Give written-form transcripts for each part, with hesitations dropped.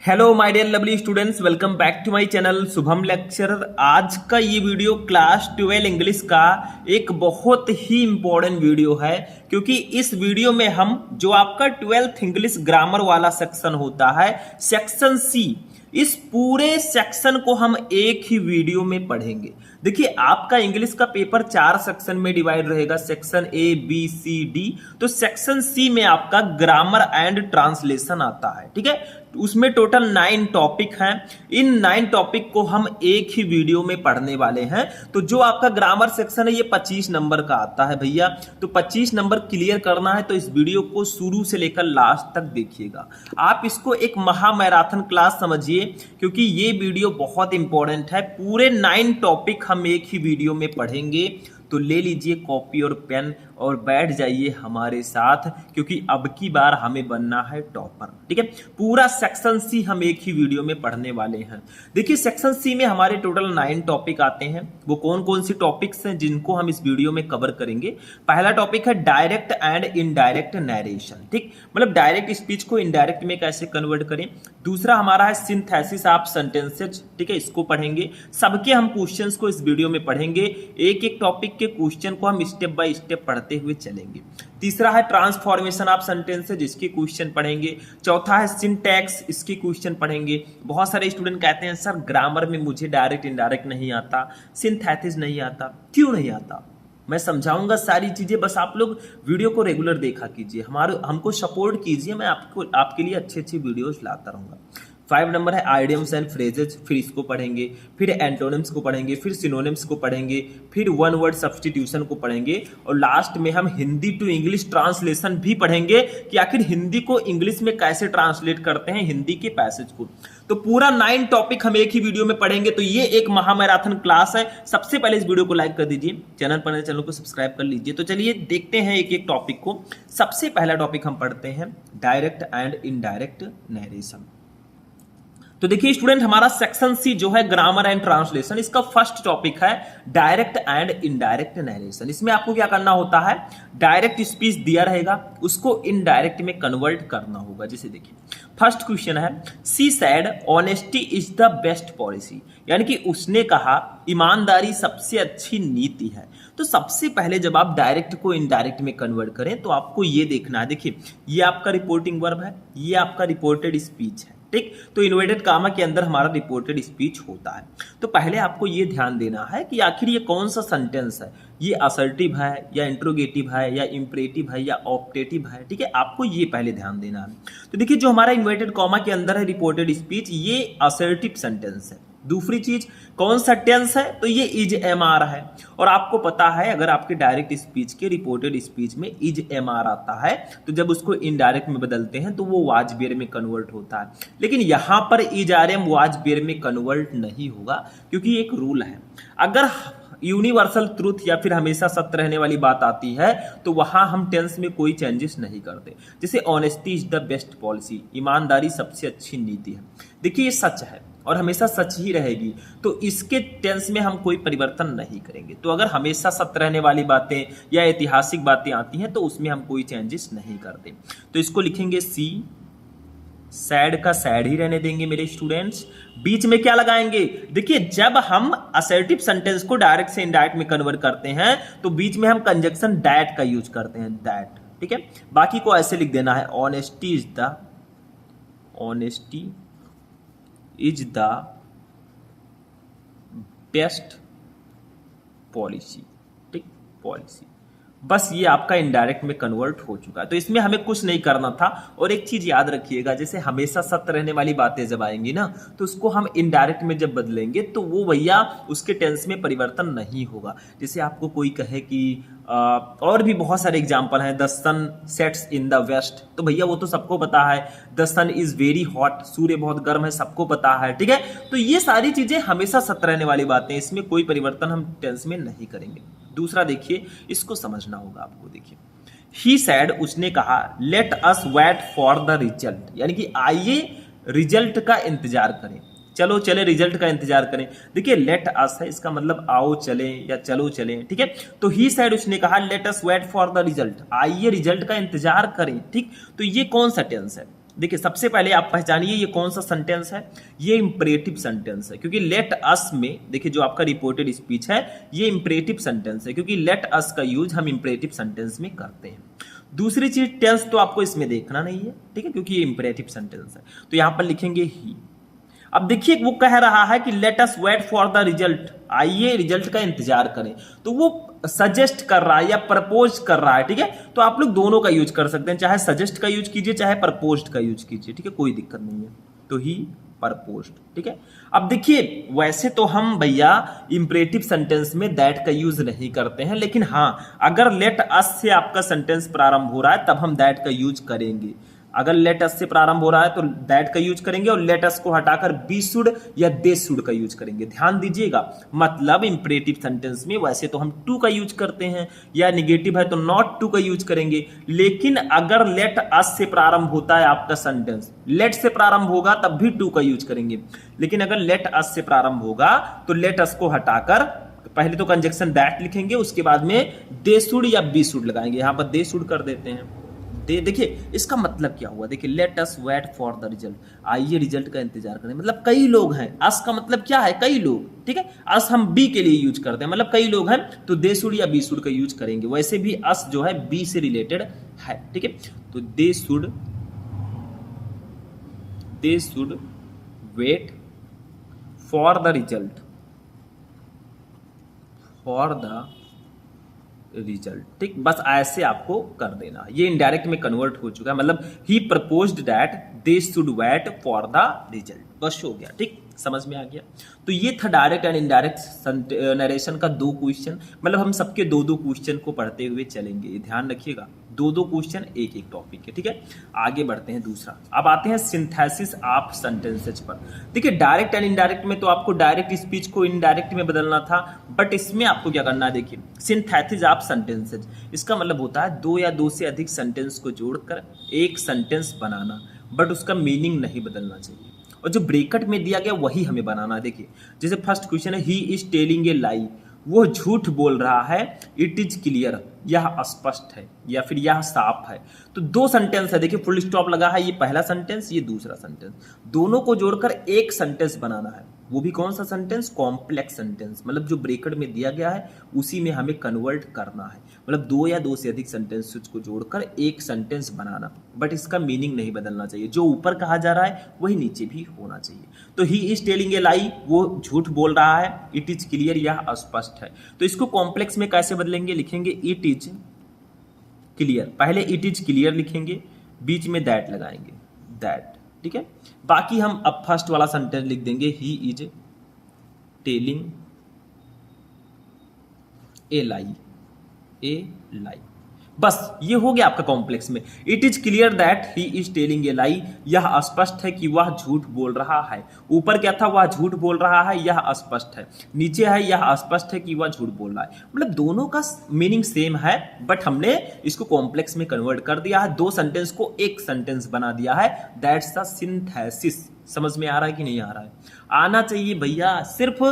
Hello my dear lovely students, welcome back to my channel Shubham lecturer. आज का ये video class 12 English का एक बहुत ही इंपॉर्टेंट वीडियो है, क्योंकि इस वीडियो में हम जो आपका 12th इंग्लिश ग्रामर वाला सेक्शन होता है, सेक्शन सी, इस पूरे सेक्शन को हम एक ही वीडियो में पढ़ेंगे। देखिए, आपका इंग्लिश का पेपर 4 सेक्शन में डिवाइड रहेगा, section A B C D. तो सेक्शन सी में आपका ग्रामर एंड ट्रांसलेशन आता है, ठीक है। उसमें टोटल 9 टॉपिक हैं। इन 9 टॉपिक को हम एक ही वीडियो में पढ़ने वाले हैं। तो जो आपका ग्रामर सेक्शन है ये 25 नंबर का आता है भैया। तो 25 नंबर क्लियर करना है तो इस वीडियो को शुरू से लेकर लास्ट तक देखिएगा। आप इसको एक महा मैराथन क्लास समझिए, क्योंकि ये वीडियो बहुत इंपॉर्टेंट है। पूरे 9 टॉपिक हम एक ही वीडियो में पढ़ेंगे। तो ले लीजिए कॉपी और पेन और बैठ जाइए हमारे साथ, क्योंकि अब की बार हमें बनना है टॉपर, ठीक है। पूरा सेक्शन सी हम एक ही वीडियो में पढ़ने वाले हैं। देखिए, सेक्शन सी में हमारे टोटल 9 टॉपिक आते हैं। वो कौन कौन सी टॉपिक्स हैं जिनको हम इस वीडियो में कवर करेंगे। पहला टॉपिक है डायरेक्ट एंड इनडायरेक्ट नरेशन, ठीक, मतलब डायरेक्ट स्पीच को इनडायरेक्ट में कैसे कन्वर्ट करें। दूसरा हमारा है सिंथेसिस ऑफ सेंटेंसेज, ठीक है, इसको पढ़ेंगे। सबके हम क्वेश्चंस को इस वीडियो में पढ़ेंगे। एक एक टॉपिक के क्वेश्चन को हम स्टेप बाय स्टेप पढ़ते हुए चलेंगे। तीसरा है ट्रांसफॉर्मेशन ऑफ सेंटेंसेज, इसके क्वेश्चन पढ़ेंगे। चौथा है सिंटैक्स, इसके क्वेश्चन पढ़ेंगे। बहुत सारे स्टूडेंट कहते हैं सर ग्रामर में मुझे डायरेक्ट इनडायरेक्ट नहीं आता, सिंथेसिस नहीं आता। क्यों नहीं आता? मैं समझाऊंगा सारी चीजें, बस आप लोग वीडियो को रेगुलर देखा कीजिए, हमको सपोर्ट कीजिए। मैं आपके लिए अच्छी अच्छी वीडियोस लाता रहूंगा। 5 नंबर है आइडियम्स एंड फ्रेजेस, फिर इसको पढ़ेंगे। फिर एंटोनिम्स को पढ़ेंगे, फिर सिनोनिम्स को पढ़ेंगे, फिर वन वर्ड सब्स्टिट्यूशन को पढ़ेंगे, और लास्ट में हम हिंदी टू इंग्लिश ट्रांसलेशन भी पढ़ेंगे कि आखिर हिंदी को इंग्लिश में कैसे ट्रांसलेट करते हैं, हिंदी के पैसेज को। तो पूरा 9 टॉपिक हम एक ही वीडियो में पढ़ेंगे। तो ये एक महामैराथन क्लास है। सबसे पहले इस वीडियो को लाइक कर दीजिए, चैनल को सब्सक्राइब कर लीजिए। तो चलिए देखते हैं एक एक टॉपिक को। सबसे पहला टॉपिक हम पढ़ते हैं डायरेक्ट एंड इनडायरेक्ट नरेशन। तो देखिए स्टूडेंट, हमारा सेक्शन सी जो है ग्रामर एंड ट्रांसलेशन, इसका फर्स्ट टॉपिक है डायरेक्ट एंड इनडायरेक्ट नरेशन। इसमें आपको क्या करना होता है, डायरेक्ट स्पीच दिया रहेगा, उसको इनडायरेक्ट में कन्वर्ट करना होगा। जैसे देखिए फर्स्ट क्वेश्चन है, she said honesty is the best policy, यानी कि उसने कहा ईमानदारी सबसे अच्छी नीति है। तो सबसे पहले जब आप डायरेक्ट को इनडायरेक्ट में कन्वर्ट करें तो आपको ये देखना है। देखिए, ये आपका रिपोर्टिंग वर्ब है, ये आपका रिपोर्टेड स्पीच है, ठीक। तो इन्वर्टेड कामा के अंदर हमारा रिपोर्टेड स्पीच होता है। तो पहले आपको ये ध्यान देना है कि आखिर ये कौन सा सेंटेंस है, ये असर्टिव है या इंट्रोगेटिव है या इंपरेटिव है या ऑप्टेटिव है, ठीक है। आपको ये पहले ध्यान देना है। तो देखिए, जो हमारा इन्वर्टेड कॉमा के अंदर है रिपोर्टेड स्पीच, ये असर्टिव सेंटेंस है। दूसरी चीज कौन सा टेंस है, तो ये इज एम आर है। और आपको पता है अगर आपके डायरेक्ट स्पीच के रिपोर्टेड स्पीच में इज एम आर आता है तो जब उसको इनडायरेक्ट में बदलते हैं तो वो वाज बेयर में कन्वर्ट होता है। लेकिन यहां पर is are am was were में कन्वर्ट नहीं होगा, क्योंकि एक रूल है। अगर यूनिवर्सल ट्रूथ या फिर हमेशा सत्य रहने वाली बात आती है तो वहां हम टेंस में कोई चेंजेस नहीं करते। जैसे honesty is the best policy, ईमानदारी सबसे अच्छी नीति है। देखिए, ये सच है और हमेशा सच ही रहेगी, तो इसके टेंस में हम कोई परिवर्तन नहीं करेंगे। तो अगर हमेशा सत्य रहने वाली बातें या ऐतिहासिक बातें आती हैं तो उसमें हम कोई चेंजेस नहीं करते। तो इसको लिखेंगे सी, सैड का सैड ही रहने देंगे मेरे स्टूडेंट्स। बीच में क्या लगाएंगे, देखिए जब हम असर्टिव सेंटेंस को डायरेक्ट से इनडायरेक्ट में कन्वर्ट करते हैं तो बीच में हम कंजक्शन दैट का यूज करते हैं, दैट, ठीक है। बाकी को ऐसे लिख देना है, honesty is the best policy, ठीक, पॉलिसी। बस ये आपका इनडायरेक्ट में कन्वर्ट हो चुका है। तो इसमें हमें कुछ नहीं करना था। और एक चीज याद रखिएगा, जैसे हमेशा सत्य रहने वाली बातें जब आएंगी ना तो उसको हम इनडायरेक्ट में जब बदलेंगे तो वो भैया उसके टेंस में परिवर्तन नहीं होगा। जैसे आपको कोई कहे कि और भी बहुत सारे एग्जाम्पल हैं, the sun sets in the west, तो भैया वो तो सबको पता है। The sun is very hot, सूर्य बहुत गर्म है, सबको पता है, ठीक है। तो ये सारी चीजें हमेशा सत्य रहने वाली बातें, इसमें कोई परिवर्तन हम टेंस में नहीं करेंगे। दूसरा देखिए, इसको समझना होगा आपको। देखिए, ही सैड, उसने कहा, let us wait for the result, यानी कि आइए रिजल्ट का इंतजार करें। चलो चले रिजल्ट का इंतजार करें। देखिए लेट अस है, इसका मतलब आओ चलें या चलो चलें, ठीक है। तो ही सेड, उसने कहा let us wait for the result, आइए रिजल्ट का इंतजार करें, ठीक। तो ये कौन सा टेंस है, देखिए सबसे पहले आप पहचानिए ये कौन सा सेंटेंस है, ये इंपरेटिव सेंटेंस है, क्योंकि लेट अस में देखिए जो आपका रिपोर्टेड स्पीच है ये इंपरेटिव सेंटेंस है, क्योंकि लेट अस का यूज हम इंपरेटिव सेंटेंस में करते हैं। दूसरी चीज टेंस तो आपको इसमें देखना नहीं है, ठीक है, क्योंकि ये इंपरेटिव सेंटेंस है। तो यहां पर लिखेंगे ही। अब देखिए वो कह रहा है कि let us wait for the result, आइए रिजल्ट का इंतजार करें, तो वो सजेस्ट कर रहा है या प्रपोज कर रहा है, ठीक है। तो आप लोग दोनों का यूज कर सकते हैं, चाहे सजेस्ट का यूज कीजिए चाहे प्रपोज्ड का यूज कीजिए, ठीक है, कोई दिक्कत नहीं है। तो ही प्रपोज्ड, ठीक है। अब देखिए वैसे तो हम भैया इंपरेटिव सेंटेंस में दैट का यूज नहीं करते हैं, लेकिन हाँ अगर लेट अस से आपका सेंटेंस प्रारंभ हो रहा है तब हम दैट का यूज करेंगे। अगर लेट अस से प्रारंभ हो रहा है तो दैट का यूज करेंगे, और लेट अस को हटाकर बी शुड या दे शुड का यूज करेंगे। ध्यान दीजिएगा, मतलब इंपरेटिव सेंटेंस में वैसे तो हम टू का यूज करते हैं, या निगेटिव है तो नॉट टू का यूज करेंगे, लेकिन अगर लेट अस से प्रारंभ होता है आपका सेंटेंस, लेट से प्रारंभ होगा तब भी टू का यूज करेंगे, लेकिन अगर लेट अस से प्रारंभ होगा तो लेट अस को हटाकर पहले तो कंजक्शन दैट लिखेंगे, उसके बाद में दे शुड या बी शुड लगाएंगे। यहां पर दे शुड कर देते हैं। देखिए इसका मतलब क्या हुआ, देखिए let us wait for the result, आइए रिजल्ट का इंतजार करें, मतलब कई लोग हैं। अस का मतलब क्या है, कई लोग, ठीक है। अस हम बी के लिए यूज करते हैं, मतलब कई लोग हैं, तो दे शुड या बी शुड का यूज करेंगे। वैसे भी अस जो है बी से रिलेटेड है, ठीक है। तो they should wait for the result, ठीक, बस ऐसे आपको कर देना। ये इनडायरेक्ट में कन्वर्ट हो चुका है, मतलब he proposed that they should wait for the result, बस हो गया, ठीक, समझ में आ गया। तो ये था डायरेक्ट एंड इनडायरेक्ट नरेशन का 2 क्वेश्चन, मतलब हम सबके 2-2 क्वेश्चन को पढ़ते हुए चलेंगे, ध्यान रखिएगा 2-2 क्वेश्चन एक टॉपिक है, ठीक है। आगे बढ़ते हैं दूसरा, अब आते हैं सिंथेसिस ऑफ सेंटेंसेज पर। देखिए डायरेक्ट एंड इनडायरेक्ट में तो आपको डायरेक्ट स्पीच को इनडायरेक्ट में बदलना था, बट इसमें आपको क्या करना है, देखिए सिंथेसिस ऑफ सेंटेंसेज, इसका मतलब होता है 2 या 2 से अधिक सेंटेंस को जोड़कर एक सेंटेंस बनाना, बट उसका मीनिंग नहीं बदलना चाहिए, और जो ब्रैकेट में दिया गया वही हमें बनाना है। देखिए जैसे फर्स्ट क्वेश्चन है ही इज टेलिंग ए लाई, वो झूठ बोल रहा है, इट इज क्लियर, यह स्पष्ट है, या फिर यह साफ है। तो 2 सेंटेंस है, देखिए फुल स्टॉप लगा है, ये पहला सेंटेंस, ये दूसरा सेंटेंस, दोनों को जोड़कर एक सेंटेंस बनाना है। वो भी कौन सा सेंटेंस, कॉम्प्लेक्स सेंटेंस, मतलब जो ब्रैकेट में दिया गया है उसी में हमें कन्वर्ट करना है, मतलब 2 या 2 से अधिक सेंटेंस को जोड़कर एक सेंटेंस बनाना, बट इसका मीनिंग नहीं बदलना चाहिए, जो ऊपर कहा जा रहा है वही नीचे भी होना चाहिए। तो ही इज टेलिंग ए लाई, वो झूठ बोल रहा है, इट इज क्लियर, यह स्पष्ट है। तो इसको कॉम्प्लेक्स में कैसे बदलेंगे, लिखेंगे इट इज क्लियर, पहले इट इज क्लियर लिखेंगे, बीच में दैट लगाएंगे, दैट, ठीक है। बाकी हम अब फर्स्ट वाला सेंटेंस लिख देंगे ही इज टेलिंग ए लाई, बस ये हो गया आपका कॉम्प्लेक्स में। It is clear that he is telling a lie, यह स्पष्ट है कि वह झूठ बोल रहा है। ऊपर क्या था, वह झूठ बोल रहा है, यह स्पष्ट है। नीचे है यह स्पष्ट है कि वह झूठ बोल रहा है, मतलब दोनों का मीनिंग सेम है, बट हमने इसको कॉम्प्लेक्स में कन्वर्ट कर दिया है, 2 सेंटेंस को एक सेंटेंस बना दिया है, दैट्स द सिंथेसिस। समझ में आ रहा है कि नहीं आ रहा है, आना चाहिए भैया, सिर्फ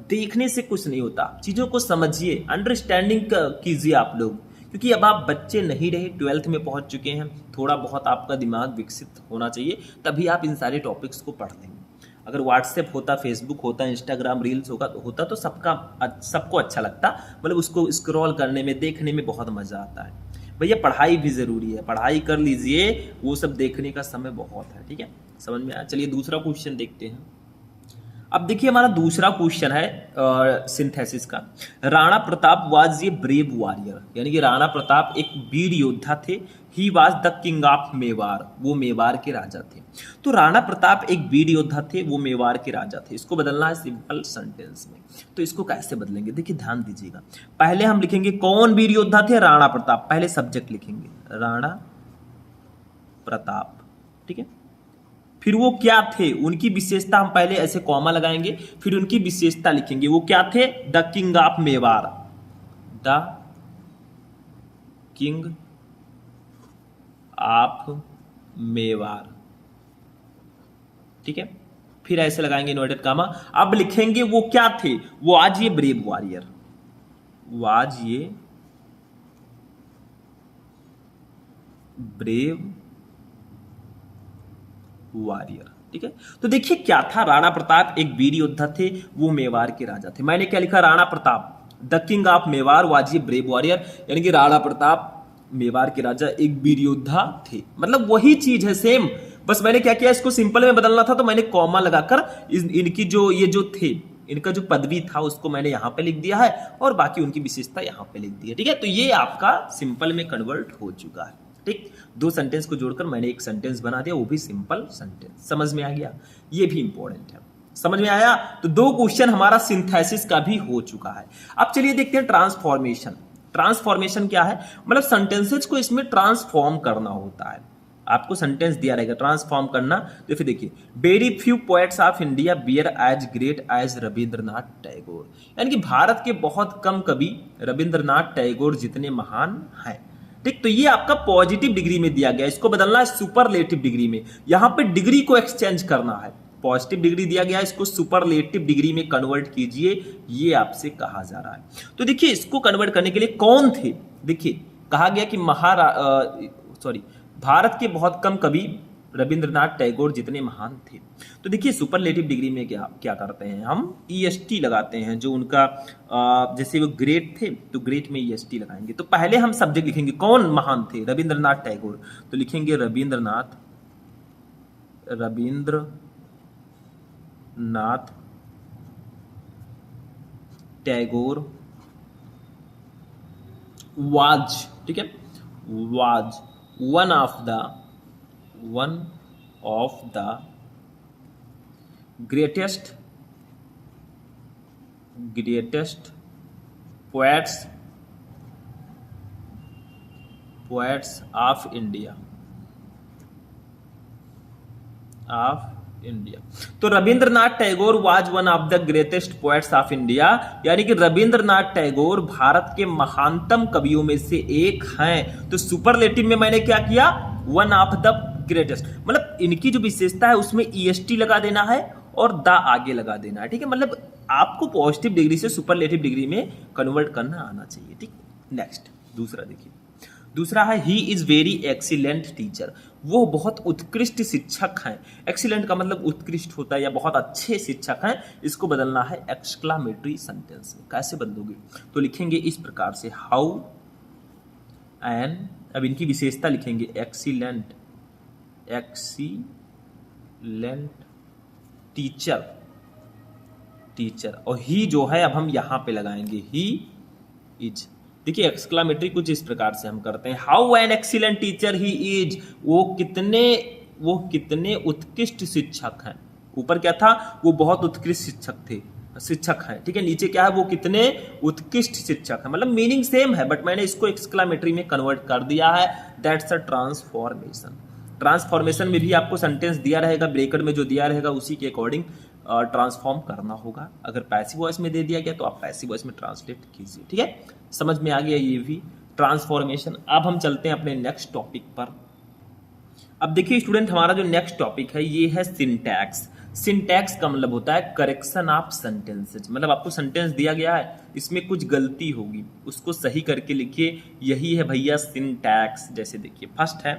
देखने से कुछ नहीं होता, चीजों को समझिए, अंडरस्टैंडिंग कीजिए आप लोग, क्योंकि अब आप बच्चे नहीं रहे, 12th में पहुंच चुके हैं, थोड़ा बहुत आपका दिमाग विकसित होना चाहिए, तभी आप इन सारे टॉपिक्स को पढ़ लेंगे। अगर व्हाट्सएप होता, फेसबुक होता, इंस्टाग्राम रील्स होता तो सबको अच्छा लगता, मतलब उसको स्क्रॉल करने में, देखने में बहुत मजा आता है। भैया पढ़ाई भी जरूरी है, पढ़ाई कर लीजिए, वो सब देखने का समय बहुत है, ठीक है, समझ में आया। चलिए दूसरा क्वेश्चन देखते हैं। अब देखिए हमारा दूसरा क्वेश्चन है सिंथेसिस का। Rana Pratap was a brave warrior, यानी कि राणा प्रताप एक वीर योद्धा थे। He was the king of Mewar, वो मेवाड़ के राजा थे। तो राणा प्रताप एक वीर योद्धा थे, वो मेवाड़ के राजा थे। इसको बदलना है सिंपल सेंटेंस में। तो इसको कैसे बदलेंगे, देखिए ध्यान दीजिएगा। पहले हम लिखेंगे कौन वीर योद्धा थे, राणा प्रताप, पहले सब्जेक्ट लिखेंगे राणा प्रताप, ठीक है। फिर वो क्या थे, उनकी विशेषता, हम पहले ऐसे कॉमा लगाएंगे, फिर उनकी विशेषता लिखेंगे। वो क्या थे, the king of Mewar, the king of Mewar, ठीक है। फिर ऐसे लगाएंगे इन्वर्टेड कामा। अब लिखेंगे वो क्या थे, वो आज ये ब्रेव वॉरियर, वाज ये ब्रेव वॉरियर। ठीक है, तो देखिए क्या था, राणा प्रताप एक वीर योद्धा थे, वो मेवाड़ के राजा थे। मैंने क्या लिखा, Rana Pratap the king of Mewar was a brave warrior, यानी कि राणा प्रताप मेवाड़ के राजा एक वीर योद्धा थे। मतलब वही चीज है सेम, बस मैंने क्या किया, इसको सिंपल में बदलना था तो मैंने कॉमा लगाकर इनकी जो ये जो थे, इनका जो पदवी था उसको मैंने यहां पे लिख दिया है और बाकी उनकी विशेषता यहां पे लिख दी है। ठीक है, तो ये आपका सिंपल में कन्वर्ट हो चुका है। ठीक, दो सेंटेंस को जोड़कर मैंने एक सेंटेंस बना दिया, वो भी सिंपल सेंटेंस। समझ में आ गया, ये भी इंपॉर्टेंट है। समझ में आया, तो दो क्वेश्चन हमारा सिंथेसिस का भी हो चुका है। अब चलिए देखते हैं ट्रांसफॉर्मेशन। ट्रांसफॉर्मेशन क्या है, मतलब सेंटेंसेस को इसमें ट्रांसफॉर्म करना होता है। आपको सेंटेंस दिया रहेगा ट्रांसफॉर्म करना, तो फिर देखिए, very few poets of India bear as great as Rabindranath Tagore, यानी कि भारत के बहुत कम कवि रविंद्रनाथ टैगोर जितने महान हैं। ठीक, तो ये आपका पॉजिटिव डिग्री में दिया गया, इसको बदलना है सुपरलेटिव डिग्री में। यहां पे डिग्री को एक्सचेंज करना है, पॉजिटिव डिग्री दिया गया, इसको सुपरलेटिव डिग्री में कन्वर्ट कीजिए, ये आपसे कहा जा रहा है। तो देखिए इसको कन्वर्ट करने के लिए कौन थे, देखिए कहा गया कि भारत के बहुत कम कवि रविंद्रनाथ टैगोर जितने महान थे। तो देखिए सुपरलेटिव डिग्री में क्या क्या करते हैं, हम EST लगाते हैं, जो उनका जैसे वो ग्रेट थे तो ग्रेट में EST लगाएंगे। तो पहले हम सब्जेक्ट लिखेंगे, कौन महान थे, रविंद्रनाथ टैगोर, तो लिखेंगे रविंद्रनाथ टैगोर वाज, ठीक है, was one of the greatest poets of India. तो Rabindranath Tagore was one of the greatest poets of India, यानी कि रविंद्रनाथ टैगोर भारत के महानतम कवियों में से एक हैं। तो सुपरलेटिव में मैंने क्या किया, वन ऑफ द ग्रेटेस्ट, मतलब इनकी जो विशेषता है उसमें EST लगा देना है और द आगे लगा देना है। ठीक है, मतलब आपको पॉजिटिव डिग्री से सुपरलेटिव डिग्री में कन्वर्ट करना आना चाहिए। ठीक, नेक्स्ट दूसरा देखिए, दूसरा है he is very excellent teacher, वो बहुत उत्कृष्ट शिक्षक हैं। एक्सीलेंट का मतलब उत्कृष्ट होता है या बहुत अच्छे शिक्षक हैं, इसको बदलना है एक्सक्लामेटरी सेंटेंस में। कैसे बदलोगे, तो लिखेंगे इस प्रकार से, हाउ एन, अब इनकी विशेषता लिखेंगे एक्सीलेंट टीचर, और ही जो है अब हम यहां पे लगाएंगे, ही इज। देखिए एक्सक्लामेटरी कुछ इस प्रकार से हम करते हैं, how an excellent teacher he is, वो कितने उत्कृष्ट शिक्षक हैं। ऊपर क्या था, वो बहुत उत्कृष्ट शिक्षक हैं। ठीक है, नीचे क्या है, वो कितने उत्कृष्ट शिक्षक हैं, मतलब मीनिंग सेम है बट मैंने इसको एक्सक्लामेटरी में कन्वर्ट कर दिया है। That's a transformation. ट्रांसफॉर्मेशन में भी आपको सेंटेंस दिया रहेगा, ब्रेकेट में जो दिया रहेगा उसी के अकॉर्डिंग ट्रांसफॉर्म करना होगा। अगर पैसिव वॉइस में दे दिया गया तो आप पैसिव वॉइस में ट्रांसलेट कीजिए। ठीक है, समझ में आ गया ये भी ट्रांसफॉर्मेशन। अब हम चलते हैं अपने नेक्स्ट टॉपिक पर। अब देखिए स्टूडेंट, हमारा जो नेक्स्ट टॉपिक है ये है सिंटैक्स। सिंटैक्स का मतलब होता है करेक्शन ऑफ सेंटेंसेज, मतलब आपको सेंटेंस दिया गया है, इसमें कुछ गलती होगी उसको सही करके लिखिए, यही है भैया सिंटैक्स। जैसे देखिए फर्स्ट है,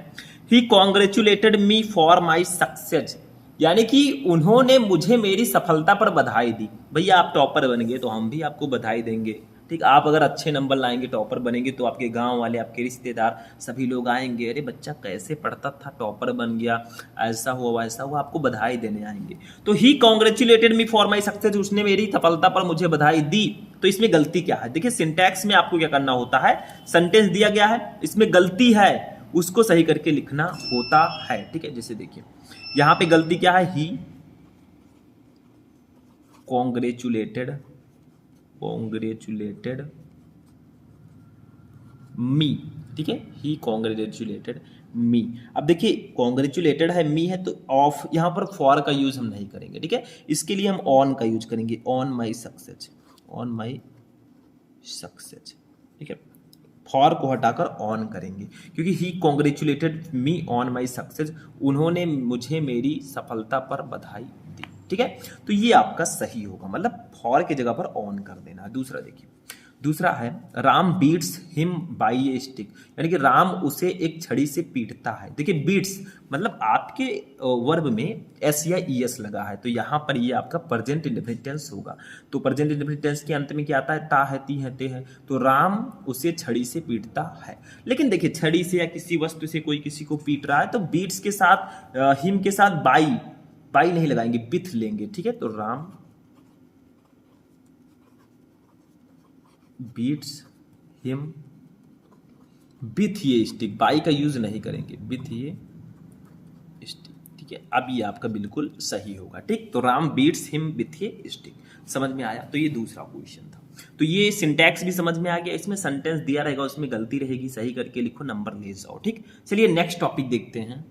he congratulated me for my success, यानी कि उन्होंने मुझे मेरी सफलता पर बधाई दी। भैया आप टॉपर बन गए तो हम भी आपको बधाई देंगे। ठीक, आप अगर अच्छे नंबर लाएंगे, टॉपर बनेंगे, तो आपके गांव वाले, आपके रिश्तेदार सभी लोग आएंगे, अरे बच्चा कैसे पढ़ता था, टॉपर बन गया, ऐसा हुआ वैसा हुआ, आपको बधाई देने आएंगे। तो he congratulated me for my success, उसने मेरी सफलता पर मुझे बधाई दी। तो इसमें गलती क्या है, देखिए सिंटैक्स में आपको क्या करना होता है, सेंटेंस दिया गया है, इसमें गलती है उसको सही करके लिखना होता है। ठीक है, जैसे देखिए यहां पे गलती क्या है, ही कॉन्ग्रेचुलेटेड मी। ठीक है, ही कॉन्ग्रेचुलेटेड मी। अब देखिए कॉन्ग्रेचुलेटेड है, मी है, तो ऑफ, यहां पर फॉर का यूज हम नहीं करेंगे। ठीक है, इसके लिए हम ऑन का यूज करेंगे, ऑन माई सक्सेस। ठीक है, फॉर को हटाकर ऑन करेंगे, क्योंकि he congratulated me on my success, उन्होंने मुझे मेरी सफलता पर बधाई दी। ठीक है, तो ये आपका सही होगा, मतलब फॉर की जगह पर ऑन कर देना। दूसरा देखिए, दूसरा है Ram beats him by a stick, यानी कि राम उसे एक छड़ी से पीटता है। देखिए बीट्स मतलब आपके वर्ब में एस या ई एस लगा है, तो यहाँ पर ये आपका प्रेजेंट इंडेफिनिट टेंस होगा। तो प्रेजेंट इंडेफिनिट टेंस के अंत में क्या आता है, ता है, ती है, ते है। तो राम उसे छड़ी से पीटता है। लेकिन देखिए छड़ी से या किसी वस्तु से कोई किसी को पीट रहा है तो बीट्स के साथ हिम के साथ बाई नहीं लगाएंगे, बिथ लेंगे, ठीक है। तो राम बीट्स हिम बिथ ये स्टिक, बाई का यूज नहीं करेंगे, बिथ ये स्टिक, ठीक है। अब ये आपका बिल्कुल सही होगा, ठीक। तो राम बीट्स हिम बिथ ये स्टिक, समझ में आया। तो ये दूसरा क्वेश्चन था। तो ये सिंटैक्स भी समझ में आ गया, इसमें सेंटेंस दिया रहेगा, उसमें गलती रहेगी, सही करके लिखो, नंबर ले जाओ, ठीक। चलिए नेक्स्ट टॉपिक देखते हैं।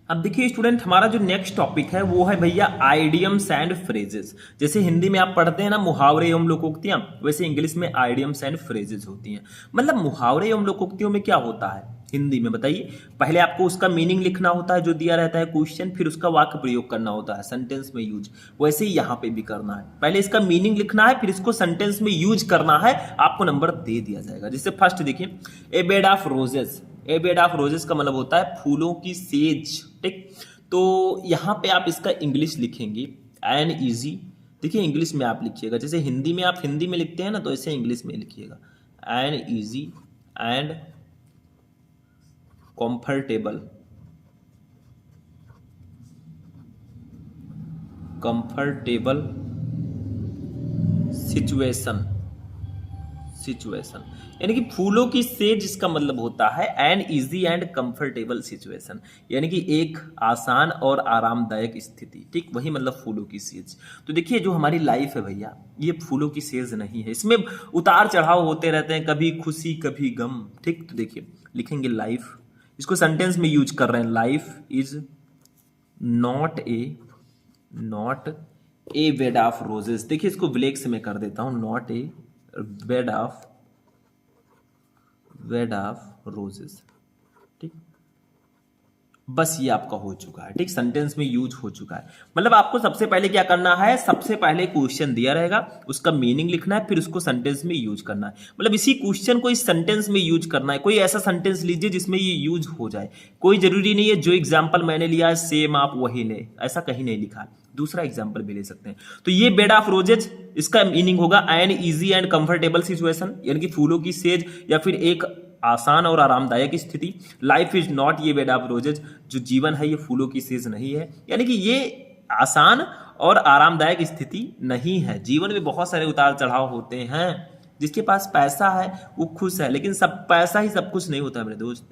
अब देखिए स्टूडेंट, हमारा जो नेक्स्ट टॉपिक है वो है भैया आइडियम्स एंड फ्रेजेस। जैसे हिंदी में आप पढ़ते हैं ना मुहावरे एवं लोकोक्तियां, वैसे इंग्लिश में आइडियम्स एंड फ्रेजेस होती हैं। मतलब मुहावरे एवं लोकोक्तियों में क्या होता है हिंदी में बताइए, पहले आपको उसका मीनिंग लिखना होता है जो दिया रहता है क्वेश्चन, फिर उसका वाक्य प्रयोग करना होता है सेंटेंस में यूज। वैसे ही यहाँ पे भी करना है, पहले इसका मीनिंग लिखना है, फिर इसको सेंटेंस में यूज करना है, आपको नंबर दे दिया जाएगा। जैसे फर्स्ट देखिए, a bed of roses. A bed of roses का मतलब होता है फूलों की सेज, ठीक। तो यहाँ पे आप इसका इंग्लिश लिखेंगे एन ईजी। देखिए इंग्लिश में आप लिखिएगा, जैसे हिंदी में आप हिंदी में लिखते हैं ना, तो ऐसे इंग्लिश में लिखिएगा an easy and comfortable, comfortable situation, यानी कि फूलों की सेज इसका मतलब होता है an easy and comfortable situation, यानी कि एक आसान और आरामदायक स्थिति, ठीक। वही मतलब फूलों की सेज। तो देखिए जो हमारी लाइफ है भैया, ये फूलों की सेज नहीं है, इसमें उतार चढ़ाव होते रहते हैं, कभी खुशी कभी गम, ठीक। तो देखिए लिखेंगे लाइफ, इसको सेंटेंस में यूज कर रहे हैं, life is not a bed of roses. देखिए इसको ब्लैक से मैं कर देता हूं, not a bed of roses, ठीक। बस ये आपका हो चुका है, ठीक। सेंटेंस में यूज हो चुका है। मतलब आपको सबसे पहले क्या करना है, सबसे पहले क्वेश्चन दिया रहेगा, उसका मीनिंग लिखना है, फिर उसको सेंटेंस में यूज करना है। मतलब इसी क्वेश्चन को इस सेंटेंस में यूज करना है। कोई ऐसा सेंटेंस लीजिए जिसमें ये यूज हो जाए। कोई जरूरी नहीं है जो एग्जाम्पल मैंने लिया है सेम आप वही ले, ऐसा कहीं नहीं लिखा है, दूसरा एग्जाम्पल भी ले सकते हैं। तो ये बेड ऑफ रोजेज, इसका मीनिंग होगा an easy and comfortable situation, यानी कि फूलों की सेज या फिर एक आसान और आरामदायक स्थिति। लाइफ इज नॉट ये बेड ऑफ रोजेज, जो जीवन है ये फूलों की सेज नहीं है, यानी कि ये आसान और आरामदायक स्थिति नहीं है। जीवन में बहुत सारे उतार चढ़ाव होते हैं। जिसके पास पैसा है वो खुश है, लेकिन सब पैसा ही सब कुछ नहीं होता मेरे दोस्त।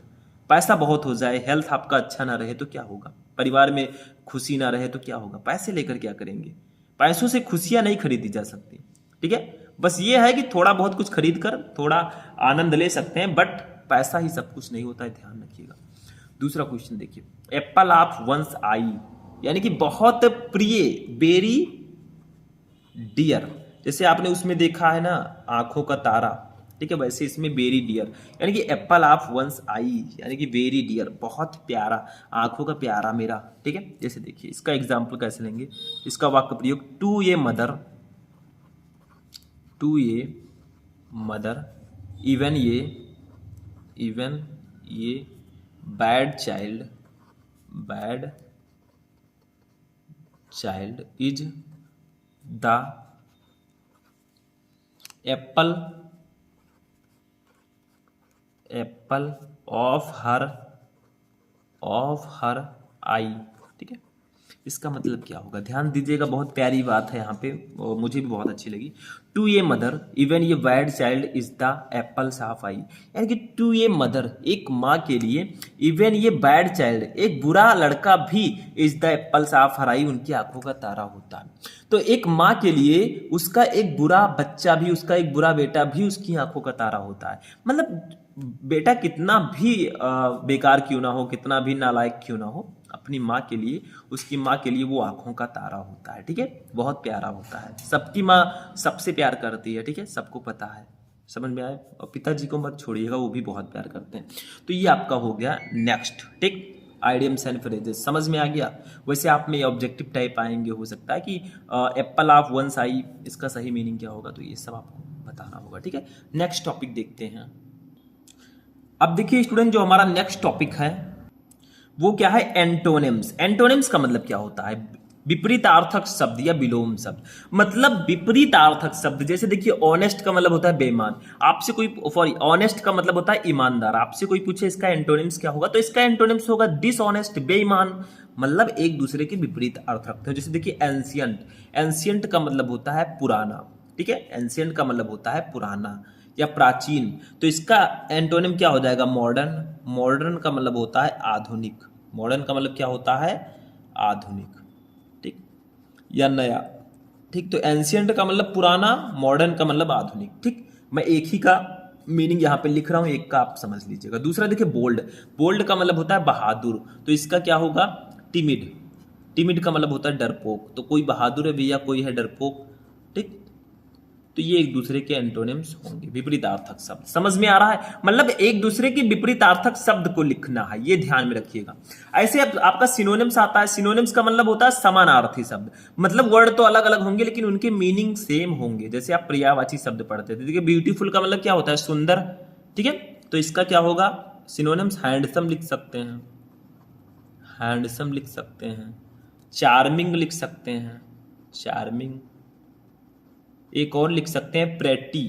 पैसा बहुत हो जाए, हेल्थ आपका अच्छा ना रहे तो क्या होगा, परिवार में खुशी ना रहे तो क्या होगा, पैसे लेकर क्या करेंगे। पैसों से खुशियां नहीं खरीदी जा सकती, ठीक है। बस ये है कि थोड़ा बहुत कुछ खरीद कर थोड़ा आनंद ले सकते हैं, बट पैसा ही सब कुछ नहीं होता है, ध्यान रखिएगा। दूसरा क्वेश्चन देखिए, एप्पल ऑफ वंस आई, यानी कि बहुत प्रिय, वेरी डियर। जैसे आपने उसमें देखा है ना आंखों का तारा, ठीक है, वैसे इसमें वेरी डियर, यानी कि एप्पल ऑफ वंस आई, यानी कि वेरी डियर, बहुत प्यारा, आंखों का प्यारा मेरा, ठीक है। जैसे देखिए इसका एग्जाम्पल कैसे लेंगे, इसका वाक्य प्रयोग, to a mother, to a mother, even ये bad child is the apple of her eye, ठीक है। इसका मतलब क्या होगा, ध्यान दीजिएगा, बहुत प्यारी बात है यहाँ पे और मुझे भी बहुत अच्छी लगी। टू ए मदर इवन ये bad child is the apples of eye, यानी कि टू ए मदर, एक माँ के लिए, इवन ये बैड चाइल्ड, एक बुरा लड़का भी, is the apples of her eye, उनकी आंखों का तारा होता है। तो एक माँ के लिए उसका एक बुरा बच्चा भी, उसका एक बुरा बेटा भी उसकी आंखों का तारा होता है। मतलब बेटा कितना भी बेकार क्यों ना हो, कितना भी नालायक क्यों ना हो, अपनी माँ के लिए, उसकी माँ के लिए वो आंखों का तारा होता है, ठीक है। बहुत प्यारा होता है, सबकी माँ सबसे प्यार करती है, ठीक है, सबको पता है, समझ में आए। और पिताजी को मत छोड़िएगा, वो भी बहुत प्यार करते हैं। तो ये आपका हो गया नेक्स्ट, ठीक, आइडियम्स एंड फ्रेजेस, समझ में आ गया। वैसे आप में ऑब्जेक्टिव टाइप आएंगे, हो सकता है कि एप्पल ऑफ वंस आई, इसका सही मीनिंग क्या होगा, तो ये सब आपको बताना होगा। ठीक है, नेक्स्ट टॉपिक देखते हैं। अब देखिए स्टूडेंट, जो हमारा नेक्स्ट टॉपिक है वो क्या है, एंटोनिम्स। एंटोनिम्स का मतलब क्या होता है, विपरीतार्थक शब्द या विलोम शब्द। मतलब विपरीतार्थक शब्द, जैसे देखिए ऑनेस्ट का मतलब होता है बेईमान, आपसे कोई सॉरी ऑनेस्ट का मतलब होता है ईमानदार, आपसे कोई पूछे इसका एंटोनिम्स क्या होगा, तो इसका एंटोनिम्स होगा डिसऑनेस्ट, बेईमान। मतलब एक दूसरे के विपरीत अर्थ रखते हैं। जैसे देखिए एंशियंट, एंशियंट का मतलब होता है पुराना। ठीक है, एंशियंट का मतलब होता है पुराना या प्राचीन, तो इसका एंटोनिम क्या हो जाएगा, मॉडर्न। मॉडर्न का मतलब होता है आधुनिक, मॉडर्न का मतलब क्या होता है, आधुनिक। ठीक, या नया। ठीक, तो एंशियंट का मतलब पुराना, मॉडर्न का मतलब आधुनिक। ठीक, मैं एक ही का मीनिंग यहाँ पे लिख रहा हूँ, एक का आप समझ लीजिएगा। दूसरा देखिए बोल्ड, बोल्ड का मतलब होता है बहादुर, तो इसका क्या होगा, टिमिड। टिमिड का मतलब होता है डरपोक, तो कोई बहादुर है भैया, कोई है डरपोक। ठीक, तो ये एक दूसरे के एंटोनिम्स होंगे, विपरीतार्थक शब्द। समझ में आ रहा है, मतलब एक दूसरे के विपरीतार्थक शब्द को लिखना है, ये ध्यान में रखिएगा। ऐसे आपका सिनोनिम्स आता है, सिनोनिम्स का मतलब होता है समानार्थी शब्द। मतलब वर्ड तो अलग अलग होंगे लेकिन उनके मीनिंग सेम होंगे। जैसे आप पर्यायवाची शब्द पढ़ते थे, देखिए ब्यूटीफुल का मतलब क्या होता है, सुंदर। ठीक है, तो इसका क्या होगा सिनोनिम्स, हैंडसम लिख सकते हैं, हैंडसम लिख सकते हैं, चार्मिंग लिख सकते हैं, चार्मिंग। एक और लिख सकते हैं प्रेटी,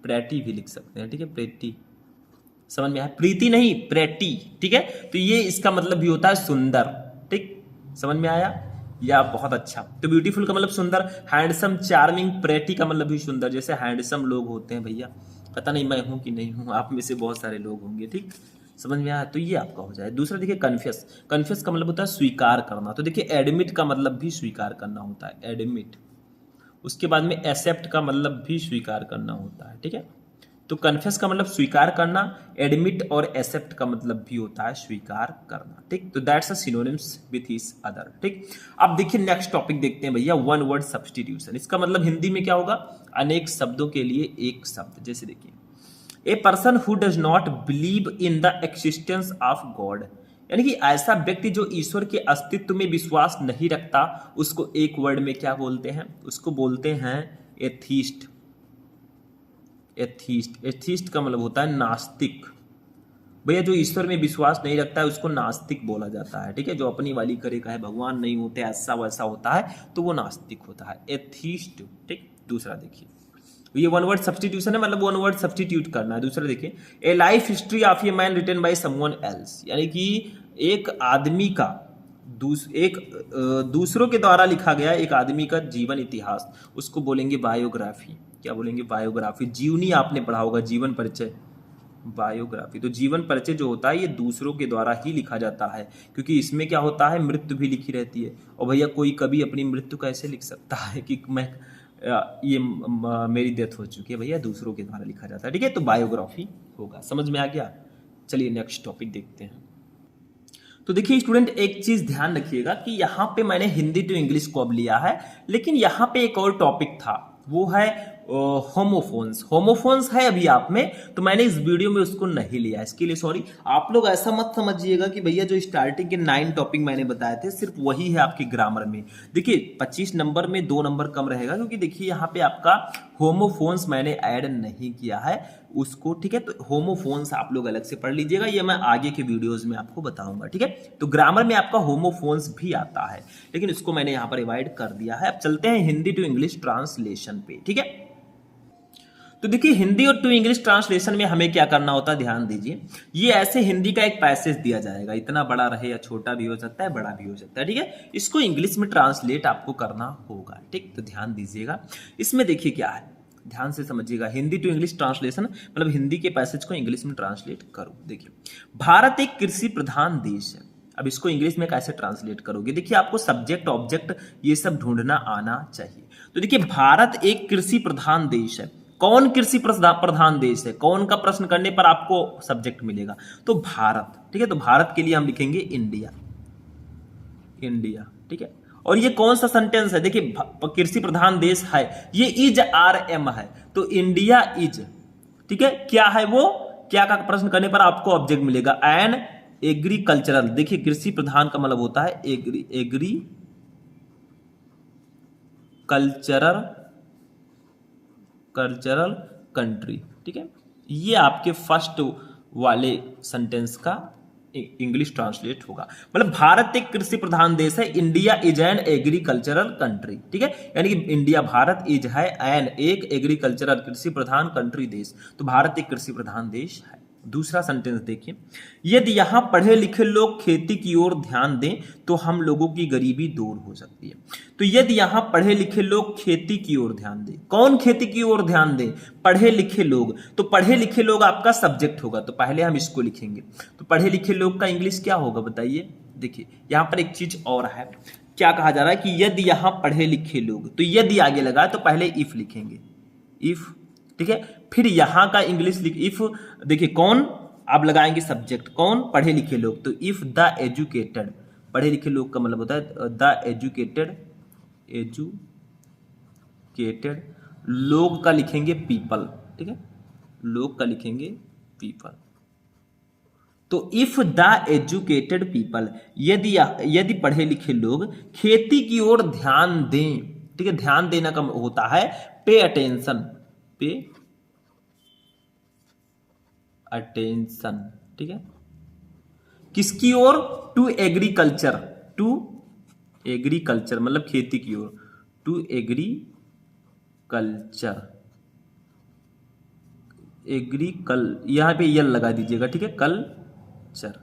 प्रेटी भी लिख सकते हैं। ठीक है, प्रेटी, समझ में आया, प्रीति नहीं प्रेटी। ठीक है, तो ये इसका मतलब भी होता है सुंदर। ठीक, समझ में आया, या बहुत अच्छा। तो ब्यूटीफुल का मतलब सुंदर, हैंडसम, चार्मिंग, प्रेटी का मतलब भी सुंदर। जैसे हैंडसम लोग होते हैं भैया, पता नहीं मैं हूं कि नहीं हूं, आप में से बहुत सारे लोग होंगे। ठीक, समझ में आया, तो ये आपका हो जाए। दूसरा देखिए कन्फेस, कन्फेस का मतलब होता है स्वीकार करना, तो देखिए एडमिट का मतलब भी स्वीकार करना होता है, एडमिट। उसके बाद में एक्सेप्ट का मतलब भी स्वीकार करना होता है। ठीक है, तो कन्फेस का मतलब स्वीकार करना, एडमिट और एक्सेप्ट का मतलब भी होता है स्वीकार करना। ठीक, तो that's a synonyms with his other. ठीक, अब देखिए नेक्स्ट टॉपिक देखते हैं भैया, वन वर्ड सब्स्टिट्यूशन। इसका मतलब हिंदी में क्या होगा, अनेक शब्दों के लिए एक शब्द। जैसे देखिए a person who does not believe in the existence of God, यानी कि ऐसा व्यक्ति जो ईश्वर के अस्तित्व में विश्वास नहीं रखता, उसको एक वर्ड में क्या बोलते हैं, उसको बोलते हैं एथीस्ट। एथीस्ट, एथीस्ट का मतलब होता है नास्तिक। भैया जो ईश्वर में विश्वास नहीं रखता है उसको नास्तिक बोला जाता है। ठीक है, जो अपनी वाली करे कहे भगवान नहीं होते, ऐसा वैसा होता है, तो वो नास्तिक होता है, एथीस्ट। ठीक, दूसरा देखिए, ये वन वर्ड सब्स्टिट्यूशन है, मतलब वन वर्ड सब्स्टिट्यूट करना है। दूसरा देखिए, a life history of a man written by someone else, यानी कि एक आदमी का दूसरों के द्वारा लिखा गया एक आदमी का जीवन इतिहास, उसको बोलेंगे बायोग्राफी। क्या बोलेंगे, बायोग्राफी। जीवनी आपने पढ़ा होगा, जीवन परिचय, बायोग्राफी। तो जीवन परिचय जो होता है ये दूसरों के द्वारा ही लिखा जाता है, क्योंकि इसमें क्या होता है, मृत्यु भी लिखी रहती है। और भैया कोई कभी अपनी मृत्यु कैसे लिख सकता है कि मैं ये मेरी डेथ हो चुकी है, भैया दूसरों के द्वारा लिखा जाता है। ठीक है, तो बायोग्राफी होगा। समझ में आ गया, चलिए नेक्स्ट टॉपिक देखते हैं। तो देखिए स्टूडेंट, एक चीज ध्यान रखिएगा कि यहाँ पे मैंने हिंदी टू इंग्लिश को अब लिया है, लेकिन यहाँ पे एक और टॉपिक था, वो है होमोफोन्स। होमोफोन्स है अभी आप में, तो मैंने इस वीडियो में उसको नहीं लिया, इसके लिए सॉरी। आप लोग ऐसा मत समझिएगा कि भैया जो स्टार्टिंग के 9 टॉपिक मैंने बताए थे सिर्फ वही है आपकी ग्रामर में। देखिए 25 नंबर में 2 नंबर कम रहेगा, क्योंकि देखिए यहाँ पे आपका होमोफोन्स मैंने ऐड नहीं किया है उसको। ठीक है, तो होमोफोन्स आप लोग अलग से पढ़ लीजिएगा, ये मैं आगे के वीडियोस में आपको बताऊंगा। ठीक है, तो ग्रामर में आपका होमोफोन्स भी आता है, लेकिन इसको मैंने यहाँ पर डिवाइड कर दिया है। अब चलते हैं हिंदी टू इंग्लिश ट्रांसलेशन पे। ठीक है, तो देखिए हिंदी और टू इंग्लिश ट्रांसलेशन में हमें क्या करना होता है, ध्यान दीजिए। ये ऐसे हिंदी का एक पैसेज दिया जाएगा, इतना बड़ा रहे या छोटा भी हो सकता है, बड़ा भी हो सकता है। ठीक है, इसको इंग्लिश में ट्रांसलेट आपको करना होगा। ठीक, तो ध्यान दीजिएगा। इसमें देखिए क्या है, ध्यान से समझिएगा। हिंदी टू इंग्लिश ट्रांसलेशन मतलब हिंदी के पैसेज को इंग्लिश में ट्रांसलेट करो। देखिए, भारत एक कृषि प्रधान देश है। अब इसको इंग्लिश में कैसे ट्रांसलेट करोगे, देखिए आपको सब्जेक्ट ऑब्जेक्ट ये सब ढूंढना आना चाहिए। तो देखिए भारत एक कृषि प्रधान देश है। कौन कृषि प्रधान देश है, कौन का प्रश्न करने पर आपको सब्जेक्ट मिलेगा, तो भारत। ठीक है, तो भारत के लिए हम लिखेंगे इंडिया, इंडिया। ठीक है, और ये कौन सा सेंटेंस है, देखिए कृषि प्रधान देश है, ये इज RM है, तो इंडिया इज। ठीक है, क्या है वो, क्या का प्रश्न करने पर आपको ऑब्जेक्ट मिलेगा, एन एग्रीकल्चरल। देखिए कृषि प्रधान का मतलब होता है एग्रीकल्चरल कल्चरल कंट्री। ठीक है, ये आपके फर्स्ट वाले सेंटेंस का इंग्लिश ट्रांसलेट होगा। मतलब भारत एक कृषि प्रधान देश है, India is an agricultural country. ठीक है, यानी कि इंडिया, भारत इज है एन एक एग्रीकल्चरल कृषि प्रधान कंट्री देश, तो भारत एक कृषि प्रधान देश है। दूसरा सेंटेंस देखिए, यदि यहां पढ़े लिखे लोग खेती की ओर ध्यान दें तो हम लोगों की गरीबी दूर हो सकती है। तो यदि यहां पढ़े लिखे लोग खेती की ओर ध्यान दें, कौन खेती की ओर ध्यान दें? पढ़े लिखे लोग। तो पढ़े लिखे लोग आपका सब्जेक्ट होगा, तो पहले हम इसको लिखेंगे। तो पढ़े लिखे लोग का इंग्लिश क्या होगा बताइए? देखिए यहां पर एक चीज और है, क्या कहा जा रहा है कि यदि यहां पढ़े लिखे लोग, तो यदि आगे लगा तो पहले इफ लिखेंगे, इफ। ठीक है, फिर यहां का इंग्लिश लिख इफ। देखिए कौन आप लगाएंगे सब्जेक्ट, कौन? पढ़े लिखे लोग। तो इफ द एजुकेटेड, पढ़े लिखे लोग का मतलब होता है द एजुकेटेड, एजुकेटेड लोग का लिखेंगे पीपल। ठीक है, लोग का लिखेंगे पीपल। तो इफ द एजुकेटेड पीपल, यदि पढ़े लिखे लोग खेती की ओर ध्यान दें। ठीक है, ध्यान देना का होता है पे अटेंशन, पे अटेंशन। ठीक है, किसकी ओर? टू एग्रीकल्चर, टू एग्रीकल्चर मतलब खेती की ओर, टू एग्रीकल्चर, यहां पे यल लगा दीजिएगा। ठीक है, कल्चर।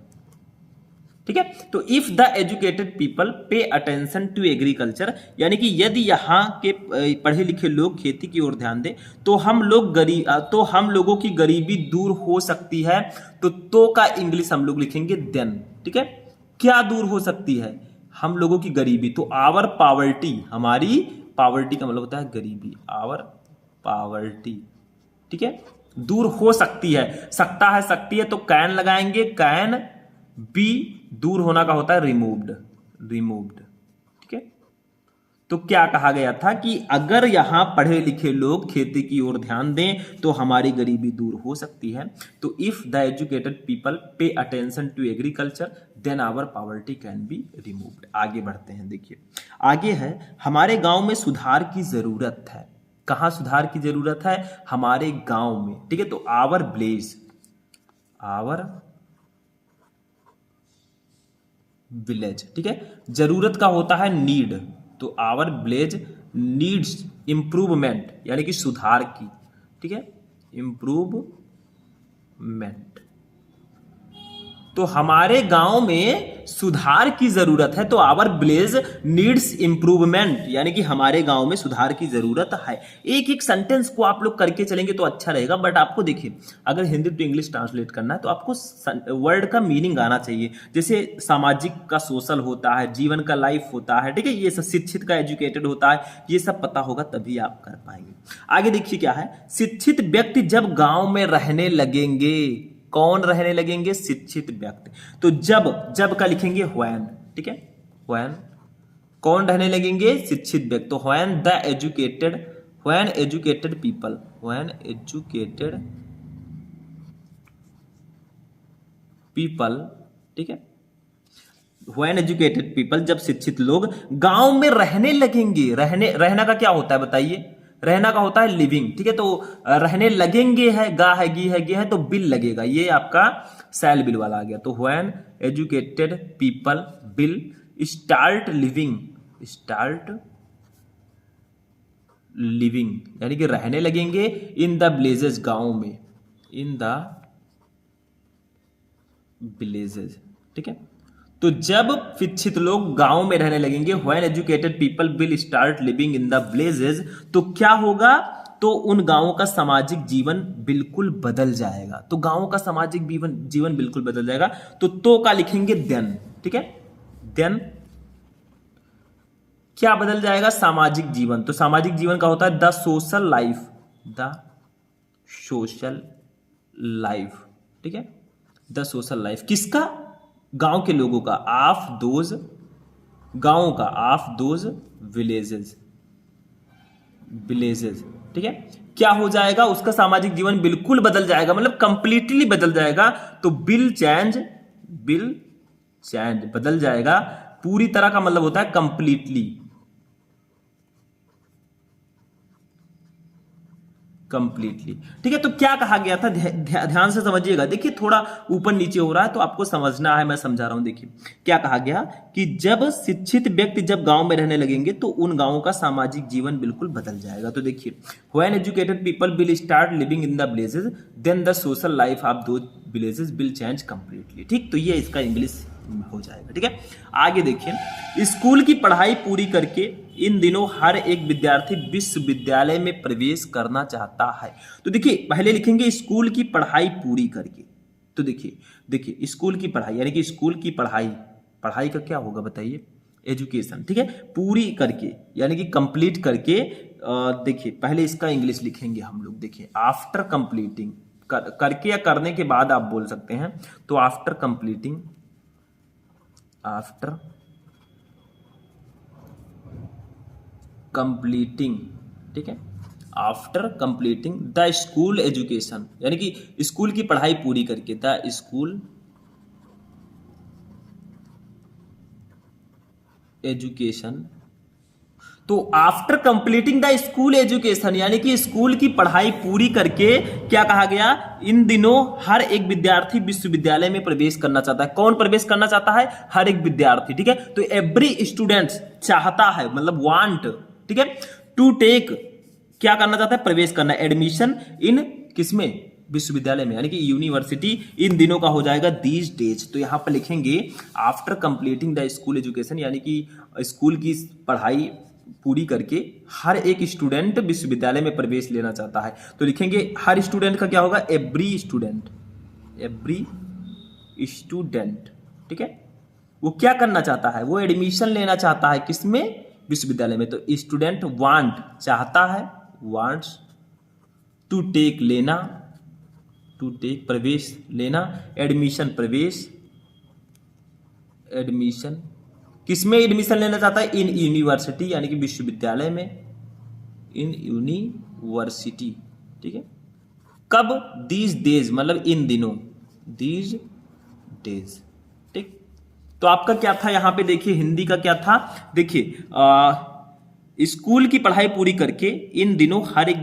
ठीक है, तो if the educated people pay attention to agriculture, यानी कि यदि यहाँ के पढ़े लिखे लोग खेती की ओर ध्यान दें तो हम लोगों की गरीबी दूर हो सकती है। तो का इंग्लिश हम लोग लिखेंगे देन। ठीक है, क्या दूर हो सकती है? हम लोगों की गरीबी। तो आवर पावर्टी, हमारी पावर्टी का मतलब होता है गरीबी, आवर पावर्टी। ठीक है, दूर हो सकती है, सकता है, सकती है, तो कैन लगाएंगे, कैन बी। दूर होना का होता है रिमूव्ड, रिमूव्ड। ठीक है, तो क्या कहा गया था कि अगर यहां पढ़े लिखे लोग खेती की ओर ध्यान दें तो हमारी गरीबी दूर हो सकती है। तो if the educated people pay attention to agriculture then our poverty can be removed. आगे बढ़ते हैं, देखिए आगे है, हमारे गांव में सुधार की जरूरत है। कहां सुधार की जरूरत है? हमारे गांव में। ठीक है, तो आवर विलेज, आवर विलेज। ठीक है, जरूरत का होता है नीड, तो आवर विलेज नीड्स इंप्रूवमेंट, यानी कि सुधार की। ठीक है, इंप्रूवमेंट। तो हमारे गांव में सुधार की जरूरत है, तो आवर विलेज नीड्स इंप्रूवमेंट, यानी कि हमारे गांव में सुधार की जरूरत है। एक एक सेंटेंस को आप लोग करके चलेंगे तो अच्छा रहेगा, बट आपको देखिए अगर हिंदी टू इंग्लिश ट्रांसलेट करना है तो आपको वर्ड का मीनिंग आना चाहिए। जैसे सामाजिक का सोशल होता है, जीवन का लाइफ होता है। ठीक है, ये सब शिक्षित का एजुकेटेड होता है, ये सब पता होगा तभी आप कर पाएंगे। आगे देखिए क्या है, शिक्षित व्यक्ति जब गांव में रहने लगेंगे, कौन रहने लगेंगे? शिक्षित व्यक्ति। तो जब का लिखेंगे व्हेन। ठीक है, व्हेन कौन रहने लगेंगे? शिक्षित व्यक्ति। तो when the educated, when educated people, when educated people. ठीक है, व्हेन एजुकेटेड पीपल, जब शिक्षित लोग गांव में रहने लगेंगे। रहना का क्या होता है बताइए? रहना का होता है लिविंग। ठीक है, तो रहने लगेंगे है, गा है, गी है, गे है, तो बिल लगेगा, ये आपका सैल बिल वाला आ गया। तो when educated people bill start living, start living यानी कि रहने लगेंगे इन द विलेजेस, गांव में, इन द विलेजेस। ठीक है, तो जब शिक्षित लोग गांव में रहने लगेंगे, when educated people will start living in the villages, तो क्या होगा? तो उन गांवों का सामाजिक जीवन बिल्कुल बदल जाएगा। तो गांवों का सामाजिक जीवन बिल्कुल बदल जाएगा। तो का लिखेंगे देन। ठीक है, देन क्या बदल जाएगा? सामाजिक जीवन। तो सामाजिक जीवन का होता है the social life, the social life. ठीक है, द सोशल लाइफ किसका? गांव के लोगों का, ऑफ दोज, गांवों का, ऑफ दोज विलेजेस, विलेजेस। ठीक है, क्या हो जाएगा? उसका सामाजिक जीवन बिल्कुल बदल जाएगा, मतलब कंप्लीटली बदल जाएगा। तो बिल चेंज, बिल चेंज बदल जाएगा, पूरी तरह का मतलब होता है कंप्लीटली, कंप्लीटली। ठीक है, तो क्या कहा गया था, ध्यान से समझिएगा। देखिए थोड़ा ऊपर नीचे हो रहा है तो आपको समझना है, मैं समझा रहा हूं। देखिए क्या कहा गया कि जब शिक्षित व्यक्ति जब गांव में रहने लगेंगे तो उन गांवों का सामाजिक जीवन बिल्कुल बदल जाएगा। तो देखिए, when educated people will start living in the villages then the social life of those villages will change completely. ठीक, तो ये इसका इंग्लिश हो जाएगा। ठीक है, आगे देखिए, स्कूल की पढ़ाई पूरी करके इन दिनों हर एक विद्यार्थी विश्वविद्यालय में प्रवेश करना चाहता है। तो देखिए पहले लिखेंगे स्कूल की पढ़ाई पूरी करके। तो देखिए स्कूल की पढ़ाई यानी कि स्कूल की पढ़ाई का क्या होगा बताइए, एजुकेशन। ठीक है, पूरी करके यानी कि कंप्लीट करके। देखिए पहले इसका इंग्लिश लिखेंगे हम लोग। देखिए आफ्टर कंप्लीटिंग, करके या करने के बाद आप बोल सकते हैं। तो आफ्टर कंप्लीटिंग ठीक है, after completing the school education यानी कि स्कूल की पढ़ाई पूरी करके, द स्कूल एजुकेशन। तो after completing the school education यानी कि स्कूल की पढ़ाई पूरी करके क्या कहा गया, इन दिनों हर एक विद्यार्थी विश्वविद्यालय में प्रवेश करना चाहता है। कौन प्रवेश करना चाहता है, हर एक विद्यार्थी। ठीक है, तो एवरी स्टूडेंट चाहता है, मतलब वांट। ठीक है, टू टेक क्या करना चाहता है, प्रवेश करना, एडमिशन इन किसमें, विश्वविद्यालय में यानी कि यूनिवर्सिटी। इन दिनों का हो जाएगा दीज डेज। तो यहां पर लिखेंगे after completing the school education यानी कि स्कूल की पढ़ाई पूरी करके हर एक स्टूडेंट विश्वविद्यालय में प्रवेश लेना चाहता है। तो लिखेंगे हर स्टूडेंट का क्या होगा, एवरी स्टूडेंट। ठीक है, वो क्या करना चाहता है, वो एडमिशन लेना चाहता है किसमें, विश्वविद्यालय में। तो स्टूडेंट वांट चाहता है, वांट्स, टू टेक लेना, टू टेक प्रवेश लेना, एडमिशन प्रवेश, एडमिशन किसमें एडमिशन लेना चाहता है, इन यूनिवर्सिटी यानी कि विश्वविद्यालय में, इन यूनिवर्सिटी। ठीक है, कब, दीज डेज मतलब इन दिनों, दीज डेज। ठीक, तो आपका क्या था यहां पे, देखिए हिंदी का क्या था, देखिए स्कूल की पढ़ाई पूरी करके इन दिनों हर एक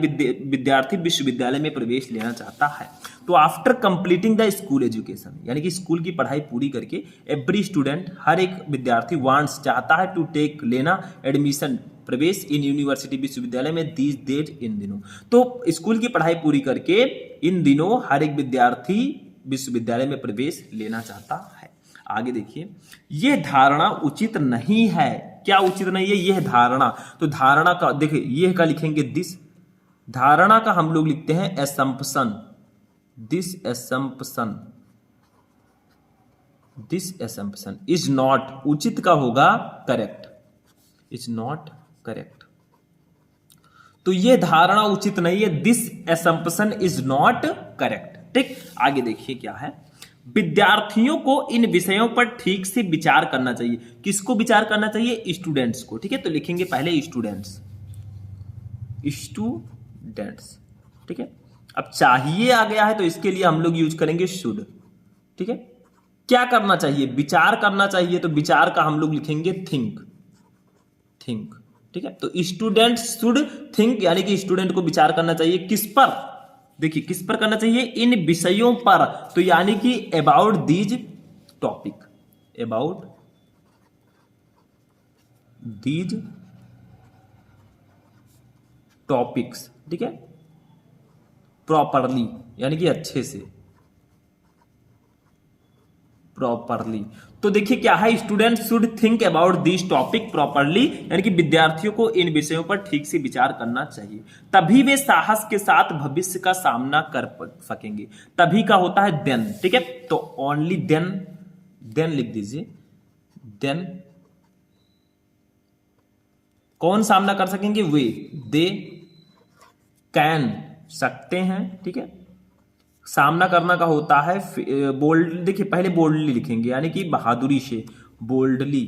विद्यार्थी विश्वविद्यालय में प्रवेश लेना चाहता है। तो after completing the school education यानी कि स्कूल की पढ़ाई पूरी करके एवरी स्टूडेंट हर एक विद्यार्थी वांट्स चाहता है, टू टेक लेना, एडमिशन प्रवेश इन यूनिवर्सिटी विश्वविद्यालय में, दीज डेज इन दिनों। तो स्कूल की पढ़ाई पूरी करके इन दिनों हर एक विद्यार्थी विश्वविद्यालय में प्रवेश लेना चाहता है। आगे देखिए, यह धारणा उचित नहीं है। क्या उचित नहीं है, यह धारणा। तो धारणा का देखिए यह का लिखेंगे दिस, धारणा का हम लोग लिखते हैं assumption, this assumption is not, उचित का होगा करेक्ट, इज नॉट करेक्ट। तो यह धारणा उचित नहीं है, this assumption is not correct. ठीक, आगे देखिए क्या है, विद्यार्थियों को इन विषयों पर ठीक से विचार करना चाहिए। किसको विचार करना चाहिए, स्टूडेंट्स को। ठीक है, तो लिखेंगे पहले स्टूडेंट्स। ठीक है, अब चाहिए आ गया है तो इसके लिए हम लोग यूज करेंगे शुड। ठीक है, क्या करना चाहिए, विचार करना चाहिए, तो विचार का हम लोग लिखेंगे थिंक। ठीक है, तो स्टूडेंट्स शुड थिंक यानी कि स्टूडेंट को विचार करना चाहिए किस पर, देखिए किस पर करना चाहिए, इन विषयों पर। तो यानी कि about these topic, about these topics. ठीक है, प्रॉपरली यानी कि अच्छे से, प्रॉपरली। तो देखिए क्या है, student should think about this topic properly यानी कि विद्यार्थियों को इन विषयों पर ठीक से विचार करना चाहिए, तभी वे साहस के साथ भविष्य का सामना कर सकेंगे। तभी का होता है देन। ठीक है, तो ओनली देन लिख दीजिए, देन कौन सामना कर सकेंगे, वे, दे कैन सकते हैं। ठीक है, सामना करना का होता है बोल्ड, देखिए पहले बोल्डली लिखेंगे यानी कि बहादुरी से, बोल्डली।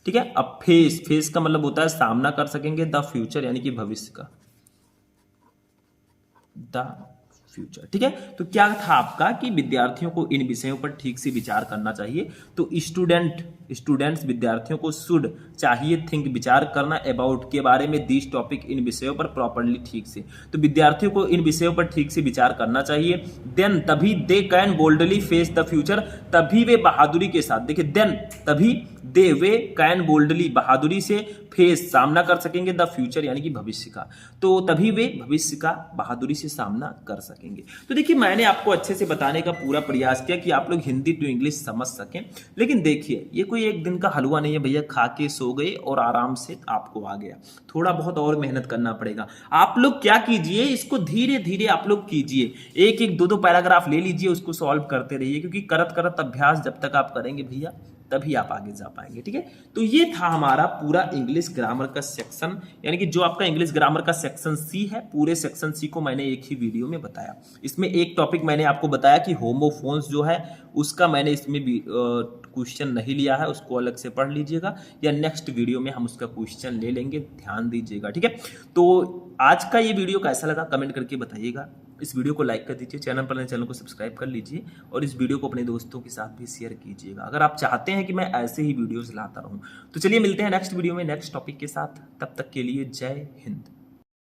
ठीक है, अब फेस का मतलब होता है सामना कर सकेंगे, द फ्यूचर यानी कि भविष्य का, द फ्यूचर। ठीक है, तो क्या था आपका कि विद्यार्थियों को इन विषयों पर ठीक से विचार करना चाहिए। तो स्टूडेंट्स विद्यार्थियों को शुड चाहिए थिंक विचार करना अबाउट के बारे में दिस टॉपिक इन विषयों पर प्रॉपर्ली ठीक से। तो विद्यार्थियों को इन विषयों पर ठीक से विचार करना चाहिए। देन तभी they can boldly face the future, तभी वे बहादुरी के साथ, देखिए देन तभी दे वे कैन बोल्डली बहादुरी से फेस सामना कर सकेंगे द फ्यूचर यानी कि भविष्य का। तो तभी वे भविष्य का बहादुरी से सामना कर सकेंगे। तो देखिए मैंने आपको अच्छे से बताने का पूरा प्रयास किया कि आप लोग हिंदी टू इंग्लिश समझ सकें, लेकिन देखिए ये कोई एक दिन का हलवा नहीं है भैया, खा के सो गए और आराम से आपको आ गया। थोड़ा बहुत और मेहनत करना पड़ेगा। आप लोग क्या कीजिए, इसको धीरे धीरे आप लोग कीजिए, एक एक दो दो पैराग्राफ ले लीजिए, उसको सॉल्व करते रहिए, क्योंकि करत करत अभ्यास जब तक आप करेंगे भैया तभी आप आगे जा पाएंगे। ठीक है, तो ये था हमारा पूरा इंग्लिश ग्रामर का सेक्शन, यानी कि जो आपका इंग्लिश ग्रामर का सेक्शन सी है, पूरे सेक्शन सी को मैंने एक ही वीडियो में बताया। इसमें एक टॉपिक मैंने आपको बताया कि होमोफोन्स जो है उसका मैंने इसमें क्वेश्चन नहीं लिया है, उसको अलग से पढ़ लीजिएगा, या नेक्स्ट वीडियो में हम उसका क्वेश्चन ले लेंगे, ध्यान दीजिएगा। ठीक है, तो आज का ये वीडियो कैसा लगा कमेंट करके बताइएगा। इस वीडियो को लाइक कर दीजिए, चैनल पर नए चैनल को सब्सक्राइब कर लीजिए, और इस वीडियो को अपने दोस्तों के साथ भी शेयर कीजिएगा अगर आप चाहते हैं कि मैं ऐसे ही वीडियोस लाता रहूं। तो चलिए मिलते हैं नेक्स्ट वीडियो में नेक्स्ट टॉपिक के साथ, तब तक के लिए जय हिंद।